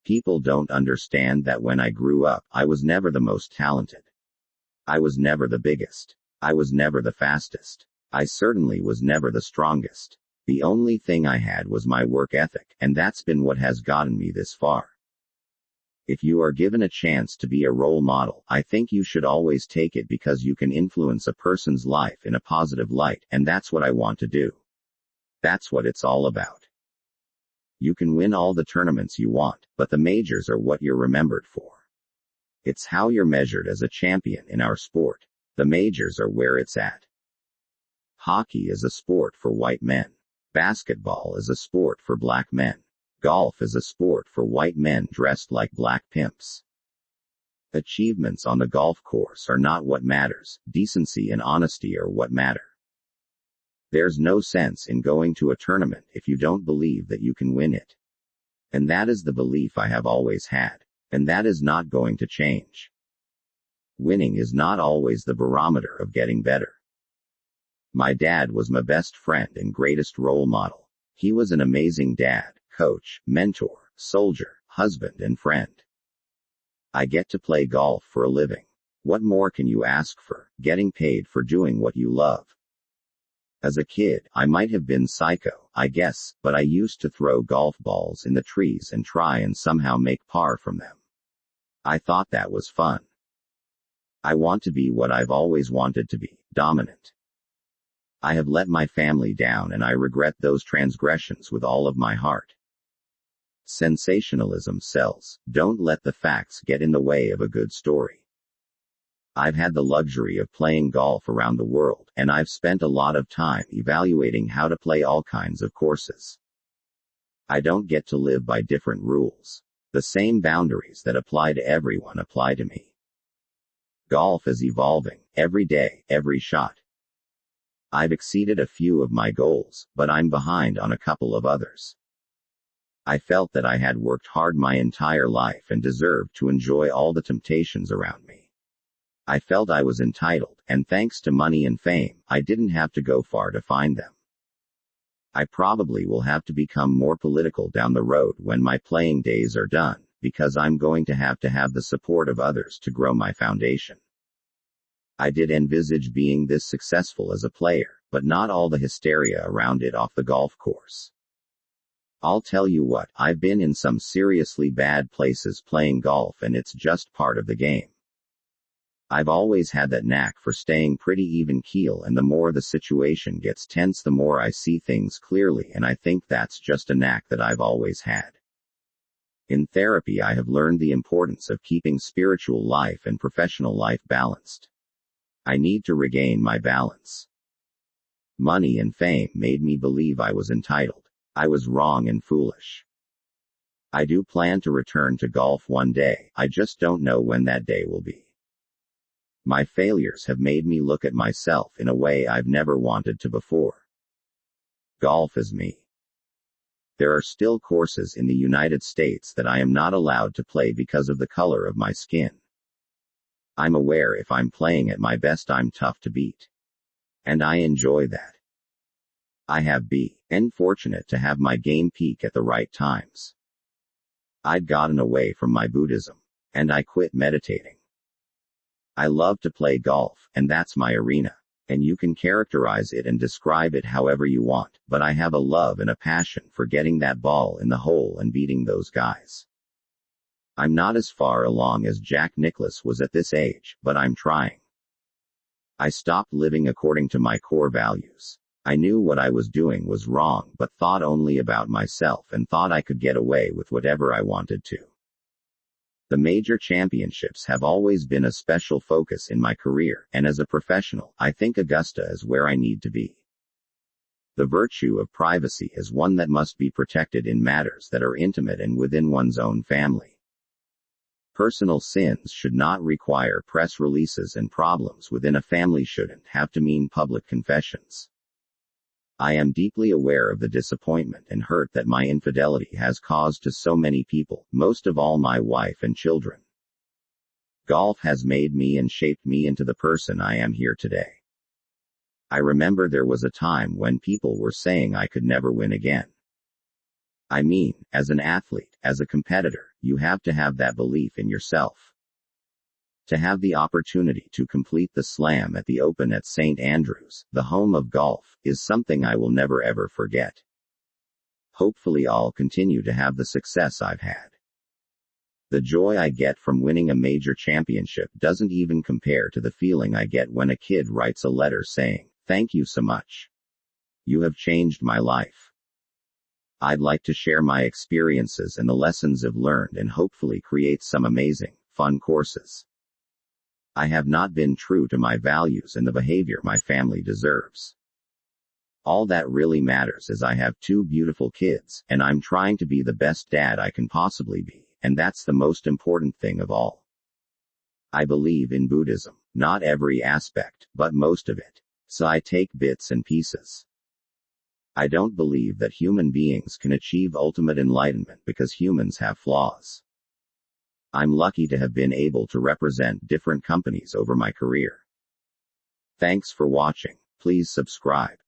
People don't understand that when I grew up, I was never the most talented. I was never the biggest. I was never the fastest. I certainly was never the strongest. The only thing I had was my work ethic, and that's been what has gotten me this far. If you are given a chance to be a role model, I think you should always take it because you can influence a person's life in a positive light, and that's what I want to do. That's what it's all about. You can win all the tournaments you want, but the majors are what you're remembered for. It's how you're measured as a champion in our sport. The majors are where it's at. Hockey is a sport for white men. Basketball is a sport for black men. Golf is a sport for white men dressed like black pimps. Achievements on the golf course are not what matters. Decency and honesty are what matter. There's no sense in going to a tournament if you don't believe that you can win it. And that is the belief I have always had. And that is not going to change. Winning is not always the barometer of getting better. My dad was my best friend and greatest role model. He was an amazing dad, coach, mentor, soldier, husband, and friend. I get to play golf for a living. What more can you ask for, getting paid for doing what you love? As a kid, I might have been psycho, I guess, but I used to throw golf balls in the trees and try and somehow make par from them. I thought that was fun. I want to be what I've always wanted to be, dominant. I have let my family down and I regret those transgressions with all of my heart. Sensationalism sells. Don't let the facts get in the way of a good story. I've had the luxury of playing golf around the world, and I've spent a lot of time evaluating how to play all kinds of courses. I don't get to live by different rules. The same boundaries that apply to everyone apply to me. Golf is evolving, every day, every shot. I've exceeded a few of my goals, but I'm behind on a couple of others. I felt that I had worked hard my entire life and deserved to enjoy all the temptations around me. I felt I was entitled, and thanks to money and fame, I didn't have to go far to find them. I probably will have to become more political down the road when my playing days are done, because I'm going to have the support of others to grow my foundation. I did envisage being this successful as a player, but not all the hysteria around it off the golf course. I'll tell you what, I've been in some seriously bad places playing golf, and it's just part of the game. I've always had that knack for staying pretty even keel, and the more the situation gets tense, the more I see things clearly, and I think that's just a knack that I've always had. In therapy, I have learned the importance of keeping spiritual life and professional life balanced. I need to regain my balance. Money and fame made me believe I was entitled. I was wrong and foolish. I do plan to return to golf one day, I just don't know when that day will be. My failures have made me look at myself in a way I've never wanted to before. Golf is me. There are still courses in the United States that I am not allowed to play because of the color of my skin. I'm aware if I'm playing at my best, I'm tough to beat. And I enjoy that. I have been fortunate to have my game peak at the right times. I'd gotten away from my Buddhism, and I quit meditating. I love to play golf, and that's my arena. And you can characterize it and describe it however you want, but I have a love and a passion for getting that ball in the hole and beating those guys. I'm not as far along as Jack Nicklaus was at this age, but I'm trying. I stopped living according to my core values. I knew what I was doing was wrong, but thought only about myself and thought I could get away with whatever I wanted to. The major championships have always been a special focus in my career, and as a professional, I think Augusta is where I need to be. The virtue of privacy is one that must be protected in matters that are intimate and within one's own family. Personal sins should not require press releases, and problems within a family shouldn't have to mean public confessions. I am deeply aware of the disappointment and hurt that my infidelity has caused to so many people, most of all my wife and children. Golf has made me and shaped me into the person I am here today. I remember there was a time when people were saying I could never win again. I mean, as an athlete, as a competitor, you have to have that belief in yourself. To have the opportunity to complete the slam at the Open at St. Andrews, the home of golf, is something I will never ever forget. Hopefully I'll continue to have the success I've had. The joy I get from winning a major championship doesn't even compare to the feeling I get when a kid writes a letter saying, "Thank you so much. You have changed my life." I'd like to share my experiences and the lessons I've learned and hopefully create some amazing, fun courses. I have not been true to my values and the behavior my family deserves. All that really matters is I have 2 beautiful kids, and I'm trying to be the best dad I can possibly be. And that's the most important thing of all. I believe in Buddhism, not every aspect, but most of it. So I take bits and pieces. I don't believe that human beings can achieve ultimate enlightenment because humans have flaws. I'm lucky to have been able to represent different companies over my career. Thanks for watching. Please subscribe.